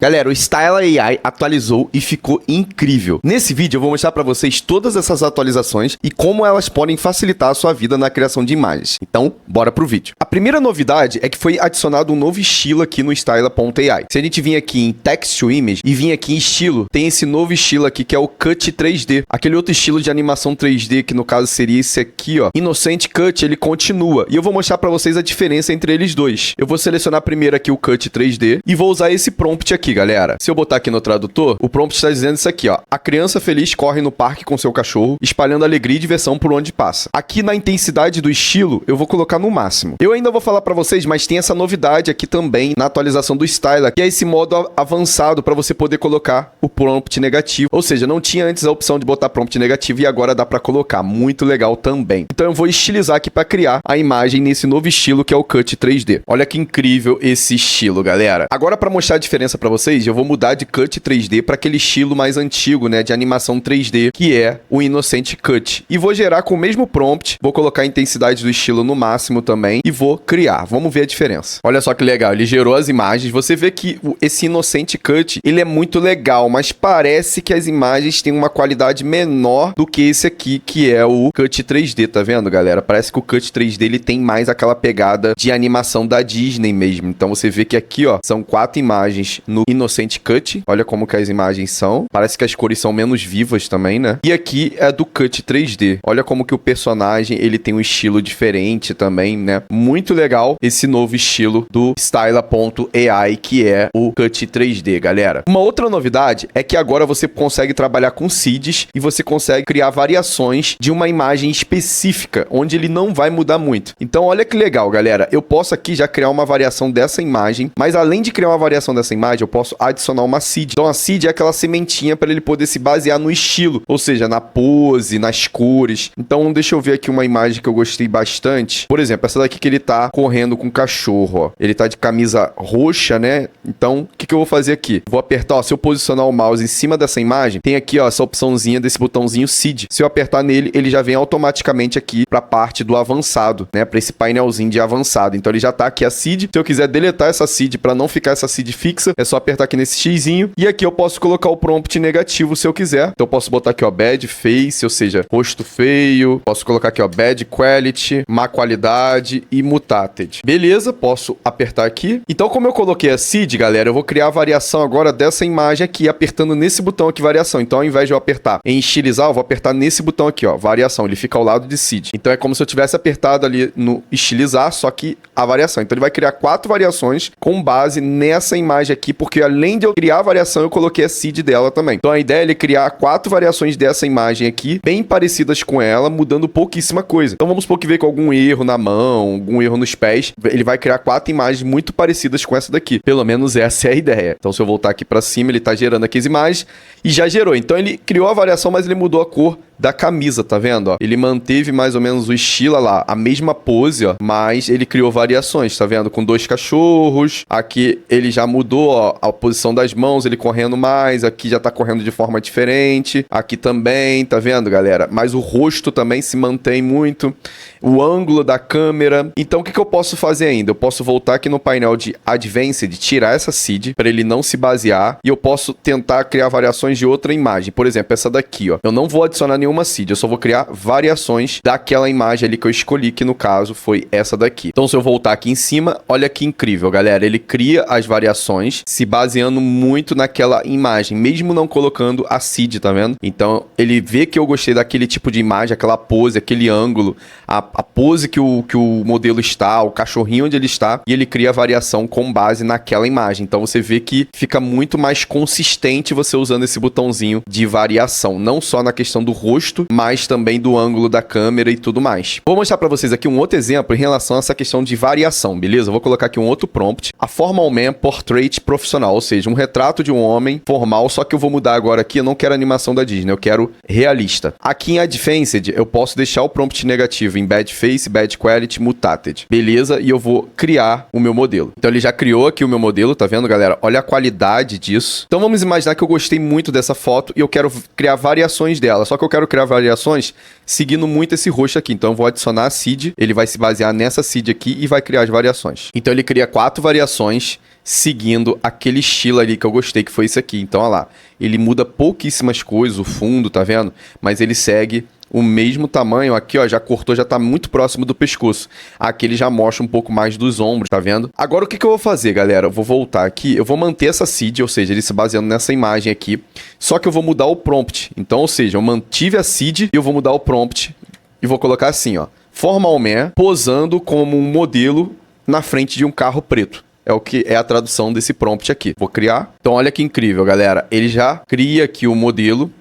Galera, o Style AI atualizou e ficou incrível. Nesse vídeo eu vou mostrar para vocês todas essas atualizações e como elas podem facilitar a sua vida na criação de imagens. Então, bora pro vídeo. A primeira novidade é que foi adicionado um novo estilo aqui no Style.ai. Se a gente vir aqui em Text to Image e vir aqui em estilo, tem esse novo estilo aqui que é o Cut 3D. Aquele outro estilo de animação 3D, que no caso seria esse aqui, ó. Innocent Cut, ele continua. E eu vou mostrar para vocês a diferença entre eles dois. Eu vou selecionar primeiro aqui o Cut 3D e vou usar esse prompt aqui, galera. Se eu botar aqui no tradutor, o prompt está dizendo isso aqui, ó. A criança feliz corre no parque com seu cachorro, espalhando alegria e diversão por onde passa. Aqui na intensidade do estilo, eu vou colocar no máximo. Eu ainda vou falar para vocês, mas tem essa novidade aqui também na atualização do Style, que é esse modo avançado para você poder colocar o prompt negativo. Ou seja, não tinha antes a opção de botar prompt negativo e agora dá para colocar. Muito legal também. Então eu vou estilizar aqui para criar a imagem nesse novo estilo que é o Cut 3D. Olha que incrível esse estilo, galera. Agora, para mostrar a diferença para vocês, eu vou mudar de Cut 3D para aquele estilo mais antigo, né, de animação 3D, que é o Innocent Cut. E vou gerar com o mesmo prompt, vou colocar a intensidade do estilo no máximo também e vou criar. Vamos ver a diferença. Olha só que legal, ele gerou as imagens. Você vê que esse Innocent Cut, ele é muito legal, mas parece que as imagens têm uma qualidade menor do que esse aqui, que é o Cut 3D, tá vendo, galera? Parece que o Cut 3D, ele tem mais aquela pegada de animação da Disney mesmo. Então você vê que aqui, ó, são 4 imagens no Innocent Cut. Olha como que as imagens são. Parece que as cores são menos vivas também, né? E aqui é do Cut 3D. Olha como que o personagem, ele tem um estilo diferente também, né? Muito legal esse novo estilo do Style.ai, que é o Cut 3D, galera. Uma outra novidade é que agora você consegue trabalhar com seeds e você consegue criar variações de uma imagem específica, onde ele não vai mudar muito. Então, olha que legal, galera. Eu posso aqui já criar uma variação dessa imagem, mas além de criar uma variação dessa imagem, eu posso adicionar uma seed. Então, a seed é aquela sementinha para ele poder se basear no estilo, ou seja, na pose, nas cores. Então, deixa eu ver aqui uma imagem que eu gostei bastante. Por exemplo, essa daqui que ele tá correndo com o cachorro, ó. Ele tá de camisa roxa, né? Então, o que eu vou fazer aqui? Vou apertar, ó, se eu posicionar o mouse em cima dessa imagem, tem aqui, ó, essa opçãozinha desse botãozinho seed. Se eu apertar nele, ele já vem automaticamente aqui pra parte do avançado, né? Pra esse painelzinho de avançado. Então, ele já tá aqui a seed. Se eu quiser deletar essa seed pra não ficar essa seed fixa, é só apertar aqui nesse xizinho. E aqui eu posso colocar o prompt negativo se eu quiser. Então, eu posso botar aqui, ó, bad face, ou seja, rosto feio. Posso colocar aqui, ó, bad quality, má qualidade e mutated. Beleza, posso apertar aqui. Então, como eu coloquei a seed, galera, eu vou criar a variação agora dessa imagem aqui, apertando nesse botão aqui, variação. Então, ao invés de eu apertar em estilizar, eu vou apertar nesse botão aqui, ó, variação. Ele fica ao lado de seed. Então, é como se eu tivesse apertado ali no estilizar, só que a variação. Então, ele vai criar 4 variações com base nessa imagem aqui, porque além de eu criar a variação, eu coloquei a seed dela também. Então, a ideia é ele criar 4 variações dessa imagem aqui, bem parecidas com ela, mudando pouquíssima coisa. Então, vamos supor que veio com algum erro na mão, algum erro nos pés. Ele vai criar 4 imagens muito parecidas com essa daqui. Pelo menos essa é a ideia. Então, se eu voltar aqui pra cima, ele tá gerando aqui as imagens e já gerou. Então, ele criou a variação, mas ele mudou a cor da camisa, tá vendo, ó? Ele manteve mais ou menos o estilo, ó lá, a mesma pose, ó, mas ele criou variações, tá vendo? Com 2 cachorros, aqui ele já mudou, ó, a posição das mãos, ele correndo mais, aqui já tá correndo de forma diferente, aqui também, tá vendo, galera? Mas o rosto também se mantém muito, o ângulo da câmera. Então, o que eu posso fazer ainda? Eu posso voltar aqui no painel de Advanced, tirar essa seed, para ele não se basear, e eu posso tentar criar variações de outra imagem. Por exemplo, essa daqui, ó. Eu não vou adicionar nenhuma seed, eu só vou criar variações daquela imagem ali que eu escolhi, que no caso foi essa daqui. Então, se eu voltar aqui em cima, olha que incrível, galera. Ele cria as variações se baseando muito naquela imagem, mesmo não colocando a seed, tá vendo? Então, ele vê que eu gostei daquele tipo de imagem, aquela pose, aquele ângulo, a pose que o modelo está, o cachorrinho onde ele está, e ele cria a variação com base naquela imagem. Então, você vê que fica muito mais consistente você usando esse botãozinho de variação, não só na questão do rosto, mas também do ângulo da câmera e tudo mais. Vou mostrar para vocês aqui um outro exemplo em relação a essa questão de variação, beleza? Vou colocar aqui um outro prompt, a Formal Man Portrait Profissional, ou seja, um retrato de um homem formal, só que eu vou mudar agora aqui, eu não quero animação da Disney, eu quero realista. Aqui em Advanced, eu posso deixar o prompt negativo em Bad Face, Bad Quality, Mutated, beleza? E eu vou criar o meu modelo. Então ele já criou aqui o meu modelo, tá vendo, galera? Olha a qualidade disso. Então vamos imaginar que eu gostei muito dessa foto e eu quero criar variações dela, só que eu quero criar variações seguindo muito esse roxo aqui. Então eu vou adicionar a seed, ele vai se basear nessa seed aqui e vai criar as variações. Então ele cria 4 variações seguindo aquele estilo ali que eu gostei, que foi esse aqui. Então, olha lá, ele muda pouquíssimas coisas, o fundo, tá vendo? Mas ele segue o mesmo tamanho. Aqui, ó, já cortou, já tá muito próximo do pescoço. Aqui ele já mostra um pouco mais dos ombros, tá vendo? Agora, o que eu vou fazer, galera? Eu vou voltar aqui, eu vou manter essa seed, ou seja, ele se baseando nessa imagem aqui, só que eu vou mudar o prompt. Então, ou seja, eu mantive a seed e eu vou mudar o prompt e vou colocar assim, ó, Formal Man posando como um modelo na frente de um carro preto. É o que é a tradução desse prompt aqui. Vou criar. Então, olha que incrível, galera. Ele já cria aqui o modelo,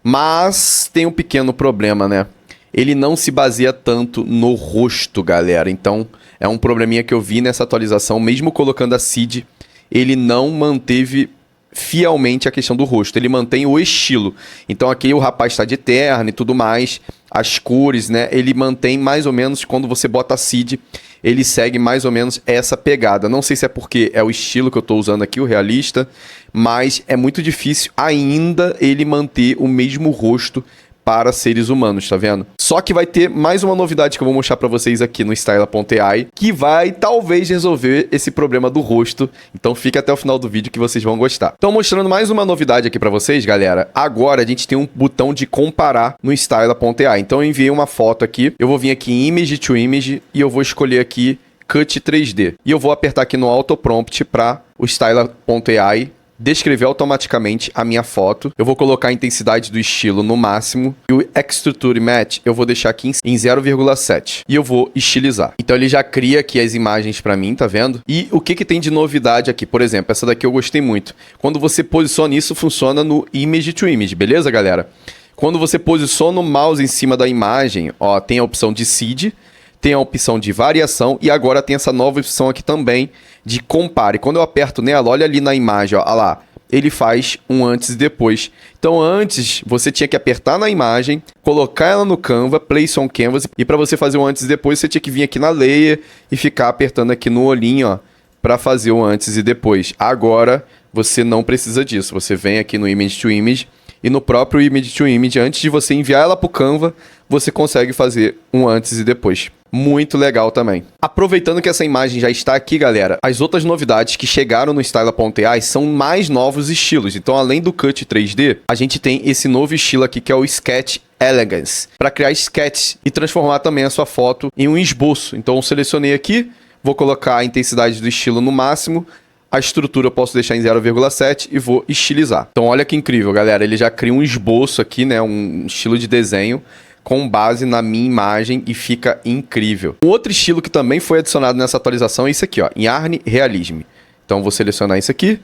mas tem um pequeno problema, né? Ele não se baseia tanto no rosto, galera. Então, é um probleminha que eu vi nessa atualização. Mesmo colocando a seed, ele não manteve fielmente a questão do rosto. Ele mantém o estilo. Então, aqui o rapaz está de terno e tudo mais. As cores, né? Ele mantém mais ou menos, quando você bota a seed, ele segue mais ou menos essa pegada. Não sei se é porque é o estilo que eu estou usando aqui, o realista, mas é muito difícil ainda ele manter o mesmo rosto para seres humanos, tá vendo? Só que vai ter mais uma novidade que eu vou mostrar para vocês aqui no Styla.ai, que vai talvez resolver esse problema do rosto. Então fica até o final do vídeo que vocês vão gostar. Então mostrando mais uma novidade aqui para vocês, galera. Agora a gente tem um botão de comparar no Styla.ai. Então eu enviei uma foto aqui, eu vou vir aqui em Image to Image e eu vou escolher aqui Cut 3D. E eu vou apertar aqui no Auto Prompt para o Styla.ai descrever automaticamente a minha foto. Eu vou colocar a intensidade do estilo no máximo. E o Extrude Match eu vou deixar aqui em 0,7. E eu vou estilizar. Então ele já cria aqui as imagens pra mim, tá vendo? E o que tem de novidade aqui? Por exemplo, essa daqui eu gostei muito. Quando você posiciona isso, funciona no Image to Image, beleza, galera? Quando você posiciona o mouse em cima da imagem, ó, tem a opção de seed, tem a opção de variação e agora tem essa nova opção aqui também de compare. Quando eu aperto nela, olha ali na imagem, ó lá, ele faz um antes e depois. Então antes você tinha que apertar na imagem, colocar ela no Canva, Place on Canvas, e para você fazer o antes e depois você tinha que vir aqui na Layer e ficar apertando aqui no olhinho, ó, para fazer o antes e depois. Agora você não precisa disso, você vem aqui no Image to Image e no próprio Image to Image, antes de você enviar ela para o Canva, você consegue fazer um antes e depois. Muito legal também. Aproveitando que essa imagem já está aqui, galera, as outras novidades que chegaram no Styla.ai são mais novos estilos. Então, além do Cut 3D, a gente tem esse novo estilo aqui que é o Sketch Elegance, para criar sketches e transformar também a sua foto em um esboço. Então, eu selecionei aqui, vou colocar a intensidade do estilo no máximo, a estrutura eu posso deixar em 0,7 e vou estilizar. Então, olha que incrível, galera. Ele já cria um esboço aqui, né, um estilo de desenho com base na minha imagem e fica incrível. Um outro estilo que também foi adicionado nessa atualização é esse aqui, ó, Yarn Realism. Então vou selecionar isso aqui,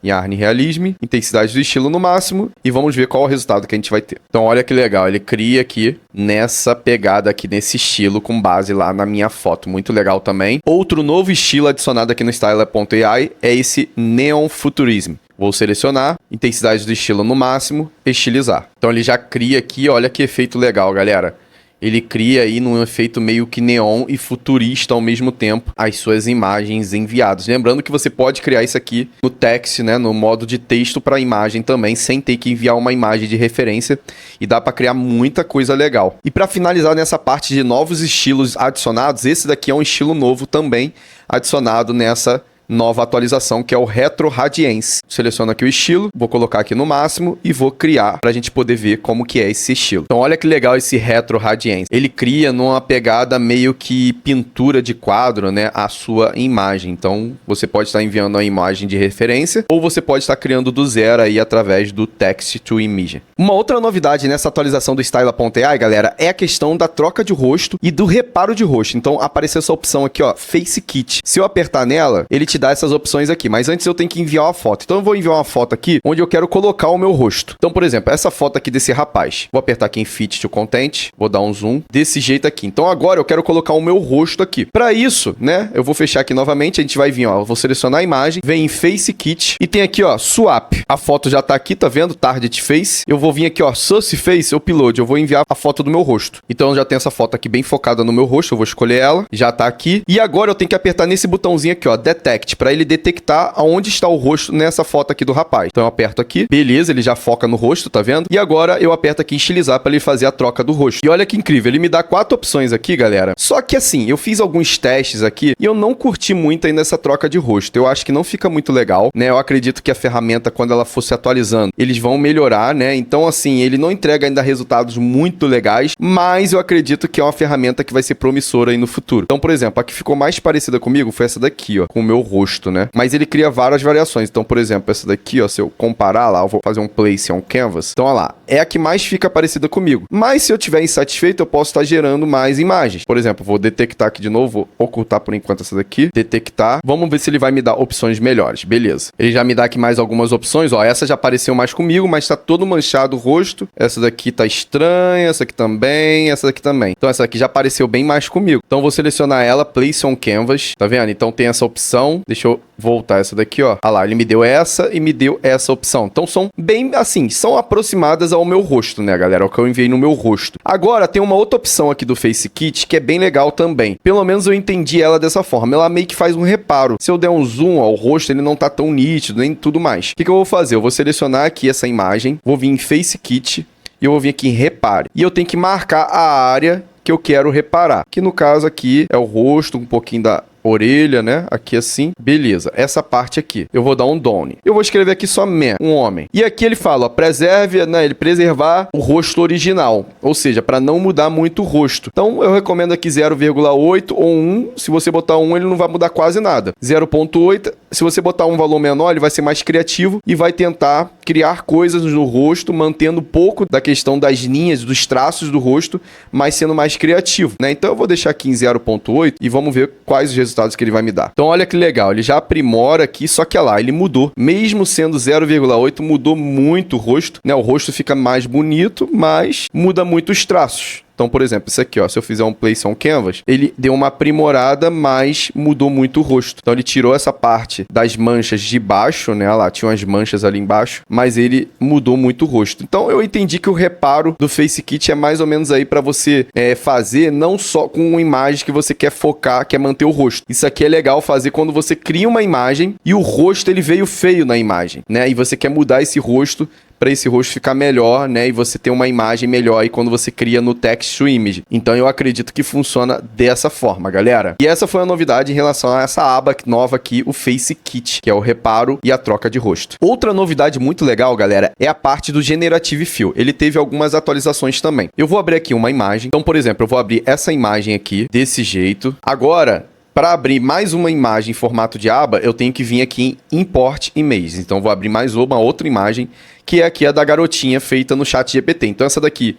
Yarn Realism, intensidade do estilo no máximo e vamos ver qual é o resultado que a gente vai ter. Então olha que legal, ele cria aqui nessa pegada aqui, nesse estilo com base lá na minha foto, muito legal também. Outro novo estilo adicionado aqui no Styla.ai é esse Neon Futurism. Vou selecionar, intensidade do estilo no máximo, estilizar. Então ele já cria aqui, olha que efeito legal, galera. Ele cria aí num efeito meio que neon e futurista ao mesmo tempo as suas imagens enviadas. Lembrando que você pode criar isso aqui no text, né, no modo de texto para imagem também, sem ter que enviar uma imagem de referência. E dá para criar muita coisa legal. E para finalizar nessa parte de novos estilos adicionados, esse daqui é um estilo novo também adicionado nessa nova atualização, que é o Retro Radiance. Seleciono aqui o estilo, vou colocar aqui no máximo e vou criar para a gente poder ver como que é esse estilo. Então olha que legal esse Retro Radiance. Ele cria numa pegada meio que pintura de quadro, né, a sua imagem. Então você pode estar enviando a imagem de referência ou você pode estar criando do zero aí através do Text to Image. Uma outra novidade nessa atualização do Styla.ai, galera, é a questão da troca de rosto e do reparo de rosto. Então apareceu essa opção aqui, ó, Face Kit. Se eu apertar nela, ele te dá essas opções aqui, mas antes eu tenho que enviar uma foto. Então eu vou enviar uma foto aqui onde eu quero colocar o meu rosto. Então, por exemplo, essa foto aqui desse rapaz. Vou apertar aqui em Fit to Content, vou dar um zoom desse jeito aqui. Então agora eu quero colocar o meu rosto aqui. Para isso, né, eu vou fechar aqui novamente, a gente vai vir, ó, eu vou selecionar a imagem, vem em Face Kit e tem aqui, ó, Swap. A foto já tá aqui, tá vendo? Target Face. Eu vou vir aqui, ó, Source Face, Upload. Eu vou enviar a foto do meu rosto. Então eu já tenho essa foto aqui bem focada no meu rosto, eu vou escolher ela, já tá aqui. E agora eu tenho que apertar nesse botãozinho aqui, ó, Detect. Subtract, para ele detectar aonde está o rosto nessa foto aqui do rapaz. Então eu aperto aqui, beleza, ele já foca no rosto, tá vendo? E agora eu aperto aqui em estilizar para ele fazer a troca do rosto. E olha que incrível, ele me dá 4 opções aqui, galera. Só que assim, eu fiz alguns testes aqui e eu não curti muito ainda essa troca de rosto. Eu acho que não fica muito legal, né? Eu acredito que a ferramenta, quando ela for se atualizando, eles vão melhorar, né? Então assim, ele não entrega ainda resultados muito legais, mas eu acredito que é uma ferramenta que vai ser promissora aí no futuro. Então, por exemplo, a que ficou mais parecida comigo foi essa daqui, ó, com o meu rosto, né? Mas ele cria várias variações. Então, por exemplo, essa daqui, ó, se eu comparar lá, eu vou fazer um place on canvas. Então, olha lá, é a que mais fica parecida comigo. Mas se eu estiver insatisfeito, eu posso estar gerando mais imagens. Por exemplo, vou detectar aqui de novo, vou ocultar por enquanto essa daqui, detectar. Vamos ver se ele vai me dar opções melhores. Beleza. Ele já me dá aqui mais algumas opções, ó, essa já apareceu mais comigo, mas tá todo manchado o rosto. Essa daqui tá estranha, essa aqui também, essa daqui também. Então essa aqui já apareceu bem mais comigo. Então vou selecionar ela, place on canvas, tá vendo? Então tem essa opção, deixa eu voltar essa daqui, ó. Olha lá, ele me deu essa e me deu essa opção. Então são bem, assim, são aproximadas ao meu rosto, né, galera? É o que eu enviei no meu rosto. Agora tem uma outra opção aqui do FaceKit que é bem legal também. Pelo menos eu entendi ela dessa forma. Ela meio que faz um reparo. Se eu der um zoom ao rosto, ele não tá tão nítido, nem tudo mais. O que eu vou fazer? Eu vou selecionar aqui essa imagem, vou vir em FaceKit e eu vou vir aqui em Repare. E eu tenho que marcar a área que eu quero reparar. Que no caso aqui é o rosto, um pouquinho da orelha, né? Aqui assim. Beleza. Essa parte aqui. Eu vou dar um done. Eu vou escrever aqui só man, um homem. E aqui ele fala, ó, preserve, né? Ele preservar o rosto original. Ou seja, para não mudar muito o rosto. Então, eu recomendo aqui 0,8 ou 1. Se você botar 1, ele não vai mudar quase nada. 0,8. Se você botar um valor menor, ele vai ser mais criativo e vai tentar criar coisas no rosto, mantendo um pouco da questão das linhas, dos traços do rosto, mas sendo mais criativo, né? Então, eu vou deixar aqui em 0,8 e vamos ver quais os resultados que ele vai me dar. Então, olha que legal, ele já aprimora aqui, só que olha lá, ele mudou. Mesmo sendo 0,8, mudou muito o rosto, né? O rosto fica mais bonito, mas muda muito os traços. Então, por exemplo, isso aqui, ó, se eu fizer um place on canvas, ele deu uma aprimorada, mas mudou muito o rosto. Então, ele tirou essa parte das manchas de baixo, né? Olha lá, tinha umas manchas ali embaixo, mas ele mudou muito o rosto. Então, eu entendi que o reparo do FaceKit é mais ou menos aí para você fazer não só com imagens que você quer focar, quer manter o rosto. Isso aqui é legal fazer quando você cria uma imagem e o rosto ele veio feio na imagem, né? E você quer mudar esse rosto para esse rosto ficar melhor, né? E você ter uma imagem melhor aí quando você cria no Text to Image. Então eu acredito que funciona dessa forma, galera. E essa foi a novidade em relação a essa aba nova aqui, o FaceKit, que é o reparo e a troca de rosto. Outra novidade muito legal, galera, é a parte do Generative Fill. Ele teve algumas atualizações também. Eu vou abrir aqui uma imagem. Então, por exemplo, eu vou abrir essa imagem aqui, desse jeito. Agora, para abrir mais uma imagem em formato de aba, eu tenho que vir aqui em Import Images. Então, eu vou abrir mais uma outra imagem, que é aqui a da garotinha feita no ChatGPT. Então, essa daqui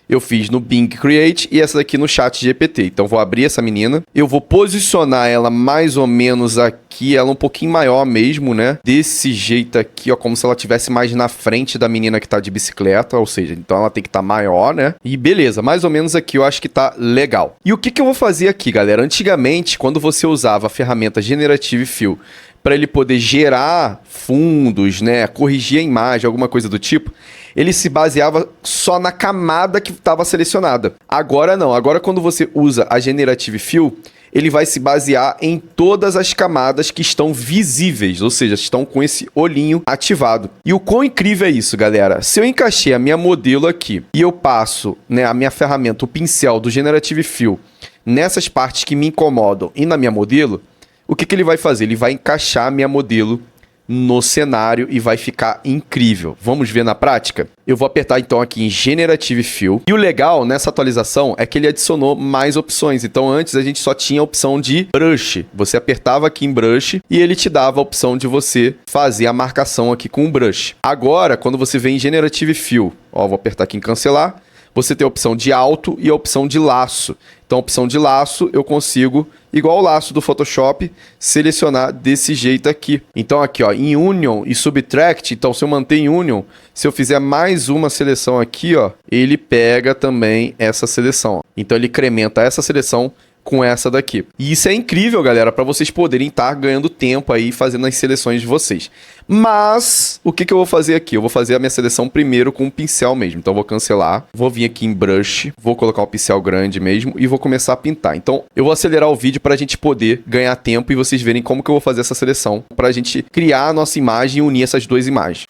eu fiz no Bing Create e essa daqui no ChatGPT. Então, vou abrir essa menina. Eu vou posicionar ela mais ou menos aqui, ela um pouquinho maior mesmo, né? Desse jeito aqui, ó, como se ela estivesse mais na frente da menina que tá de bicicleta, ou seja, então ela tem que estar maior, né? E beleza, mais ou menos aqui eu acho que tá legal. E o que eu vou fazer aqui, galera? Antigamente, quando você usava a ferramenta Generative Fill para ele poder gerar fundos, né, corrigir a imagem, alguma coisa do tipo, ele se baseava só na camada que estava selecionada. Agora não, agora quando você usa a Generative Fill, ele vai se basear em todas as camadas que estão visíveis, ou seja, estão com esse olhinho ativado. E o quão incrível é isso, galera? Se eu encaixei a minha modelo aqui e eu passo, né, a minha ferramenta, o pincel do Generative Fill, nessas partes que me incomodam e na minha modelo, o que ele vai fazer? Ele vai encaixar a minha modelo no cenário e vai ficar incrível. Vamos ver na prática? Eu vou apertar então aqui em Generative Fill. E o legal nessa atualização é que ele adicionou mais opções. Então antes a gente só tinha a opção de brush. Você apertava aqui em brush e ele te dava a opção de você fazer a marcação aqui com o brush. Agora, quando você vem em Generative Fill, ó, vou apertar aqui em cancelar, você tem a opção de alto e a opção de laço. Então, a opção de laço, eu consigo, igual o laço do Photoshop, selecionar desse jeito aqui. Então, aqui, ó, em Union e Subtract, então, se eu manter em Union, se eu fizer mais uma seleção aqui, ó, ele pega também essa seleção. Ó. Então, ele incrementa essa seleção com essa daqui. E isso é incrível, galera, para vocês poderem estar ganhando tempo aí fazendo as seleções de vocês. Mas, o que eu vou fazer aqui? Eu vou fazer a minha seleção primeiro com o pincel mesmo. Então, eu vou cancelar, vou vir aqui em Brush, vou colocar o pincel grande mesmo e vou começar a pintar. Então, eu vou acelerar o vídeo para a gente poder ganhar tempo e vocês verem como que eu vou fazer essa seleção para a gente criar a nossa imagem e unir essas duas imagens.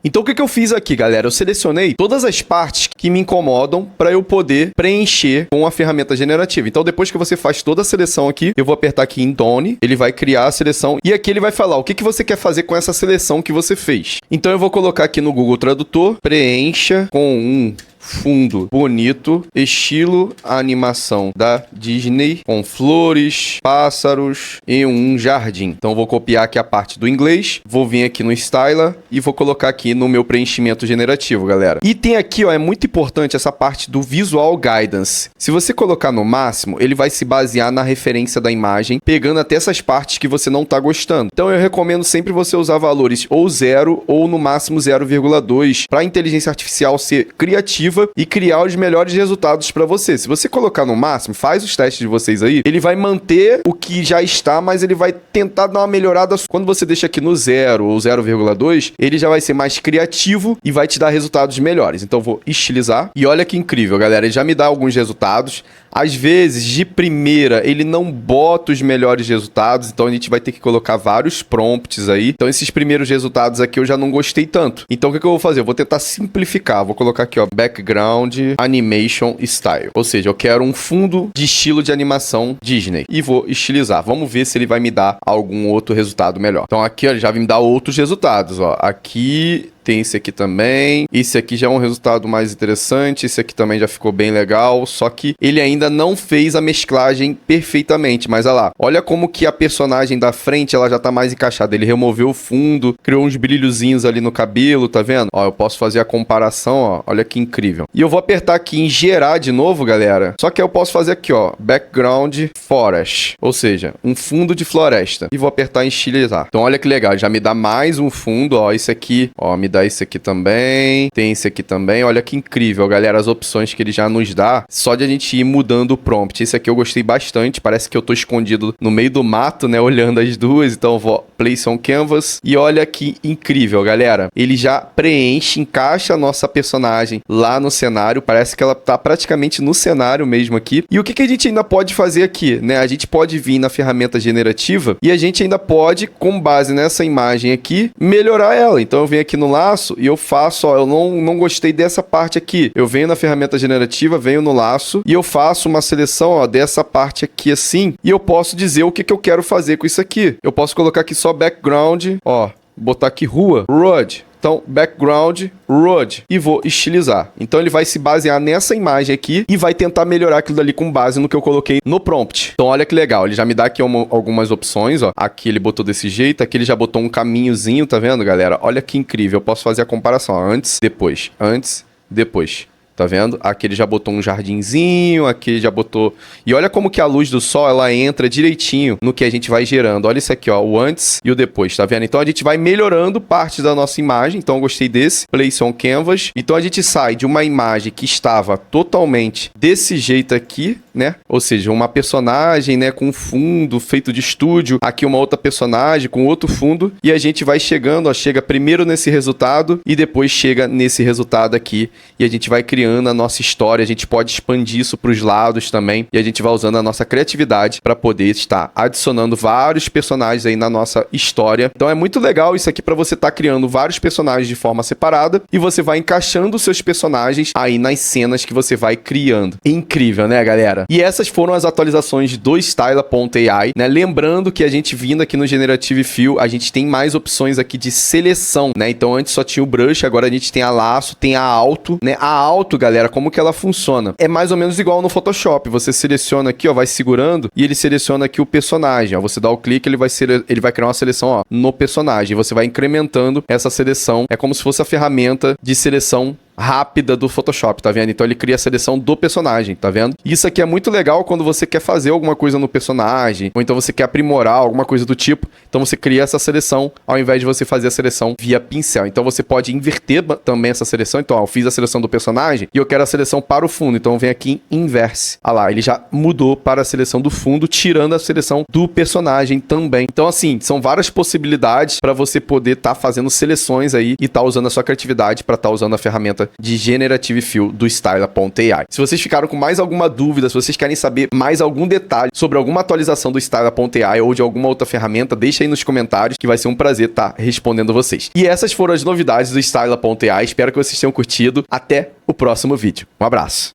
Então, o que eu fiz aqui, galera? Eu selecionei todas as partes que me incomodam para eu poder preencher com a ferramenta generativa. Então, depois que você faz toda a seleção aqui, eu vou apertar aqui em Done, ele vai criar a seleção e aqui ele vai falar o que você quer fazer com essa seleção que você fez. Então, eu vou colocar aqui no Google Tradutor, preencha com um fundo bonito, estilo animação da Disney, com flores, pássaros e um jardim. Então, eu vou copiar aqui a parte do inglês, vou vir aqui no Styler e vou colocar aqui no meu preenchimento generativo, galera. E tem aqui, ó, é muito importante essa parte do Visual Guidance. Se você colocar no máximo, ele vai se basear na referência da imagem, pegando até essas partes que você não tá gostando. Então, eu recomendo sempre você usar valores ou 0 ou no máximo 0,2 para a inteligência artificial ser criativa e criar os melhores resultados para você. Se você colocar no máximo, faz os testes de vocês aí, ele vai manter o que já está, mas ele vai tentar dar uma melhorada. Quando você deixa aqui no 0 ou 0,2, ele já vai ser mais criativo e vai te dar resultados melhores. Então, eu vou estilizar e olha que incrível, galera, ele já me dá alguns resultados. Às vezes, de primeira, ele não bota os melhores resultados, então a gente vai ter que colocar vários prompts aí. Então, esses primeiros resultados aqui eu já não gostei tanto. Então, o que eu vou fazer? Eu vou tentar simplificar. Vou colocar aqui, ó, Background Animation Style. Ou seja, eu quero um fundo de estilo de animação Disney. E vou estilizar. Vamos ver se ele vai me dar algum outro resultado melhor. Então, aqui, ó, ele já vai me dar outros resultados, ó. Aqui tem esse aqui também. Esse aqui já é um resultado mais interessante. Esse aqui também já ficou bem legal. Só que ele ainda não fez a mesclagem perfeitamente. Mas olha lá. Olha como que a personagem da frente ela já tá mais encaixada. Ele removeu o fundo. Criou uns brilhozinhos ali no cabelo. Tá vendo? Ó, eu posso fazer a comparação, ó. Olha que incrível. E eu vou apertar aqui em gerar de novo, galera. Só que eu posso fazer aqui, ó. Background Forest. Ou seja, um fundo de floresta. E vou apertar em estilizar. Então olha que legal. Já me dá mais um fundo, ó. Esse aqui, ó. Me dá esse aqui também, tem esse aqui também, olha que incrível, galera, as opções que ele já nos dá, só de a gente ir mudando o prompt. Esse aqui eu gostei bastante, parece que eu tô escondido no meio do mato, né, olhando as duas, então eu vou place on canvas, e olha que incrível, galera, ele já preenche, encaixa a nossa personagem lá no cenário, parece que ela tá praticamente no cenário mesmo aqui, e o que a gente ainda pode fazer aqui, né, a gente pode vir na ferramenta generativa, e a gente ainda pode, com base nessa imagem aqui, melhorar ela, então eu venho aqui no laço e eu faço, ó, eu não gostei dessa parte aqui. Eu venho na ferramenta generativa, venho no laço e eu faço uma seleção, ó, dessa parte aqui assim e eu posso dizer o que eu quero fazer com isso aqui. Eu posso colocar aqui só background, ó, botar aqui rua, road. Então, background, road, e vou estilizar. Então, ele vai se basear nessa imagem aqui e vai tentar melhorar aquilo dali com base no que eu coloquei no prompt. Então, olha que legal. Ele já me dá aqui algumas opções, ó. Aqui ele botou desse jeito, aqui ele já botou um caminhozinho, tá vendo, galera? Olha que incrível. Eu posso fazer a comparação, ó. Antes, depois. Tá vendo? Aqui ele já botou um jardinzinho, aqui ele já botou... E olha como que a luz do sol, ela entra direitinho no que a gente vai gerando. Olha isso aqui, ó, o antes e o depois, tá vendo? Então a gente vai melhorando parte da nossa imagem. Então eu gostei desse. Place on Canvas. Então a gente sai de uma imagem que estava totalmente desse jeito aqui, né? Ou seja, uma personagem, né, com fundo feito de estúdio. Aqui uma outra personagem com outro fundo. E a gente vai chegando, ó, chega primeiro nesse resultado e depois chega nesse resultado aqui. E a gente vai criando a nossa história, a gente pode expandir isso para os lados também e a gente vai usando a nossa criatividade para poder estar adicionando vários personagens aí na nossa história. Então é muito legal isso aqui para você estar criando vários personagens de forma separada e você vai encaixando os seus personagens aí nas cenas que você vai criando. Incrível, né, galera? E essas foram as atualizações do Styler.ai, né? Lembrando que a gente vindo aqui no Generative Fill, a gente tem mais opções aqui de seleção, né? Então antes só tinha o brush, agora a gente tem a laço, tem a alto, né? A alto, galera, como que ela funciona? É mais ou menos igual no Photoshop. Você seleciona aqui, ó, vai segurando e ele seleciona aqui o personagem, ó. Você dá o clique, ele vai criar uma seleção, ó, no personagem. Você vai incrementando essa seleção. É como se fosse a ferramenta de seleção rápida do Photoshop, tá vendo? Então ele cria a seleção do personagem, tá vendo? Isso aqui é muito legal quando você quer fazer alguma coisa no personagem, ou então você quer aprimorar alguma coisa do tipo, então você cria essa seleção ao invés de você fazer a seleção via pincel. Então você pode inverter também essa seleção. Então, ó, eu fiz a seleção do personagem e eu quero a seleção para o fundo, então vem aqui em inverse. Ah lá, ele já mudou para a seleção do fundo, tirando a seleção do personagem também. Então, assim, são várias possibilidades para você poder estar fazendo seleções aí e estar usando a sua criatividade para estar usando a ferramenta de Generative Fill do Styler.ai. Se vocês ficaram com mais alguma dúvida, se vocês querem saber mais algum detalhe sobre alguma atualização do Styler.ai ou de alguma outra ferramenta, deixa aí nos comentários que vai ser um prazer estar respondendo vocês. E essas foram as novidades do Styler.ai. Espero que vocês tenham curtido. Até o próximo vídeo. Um abraço.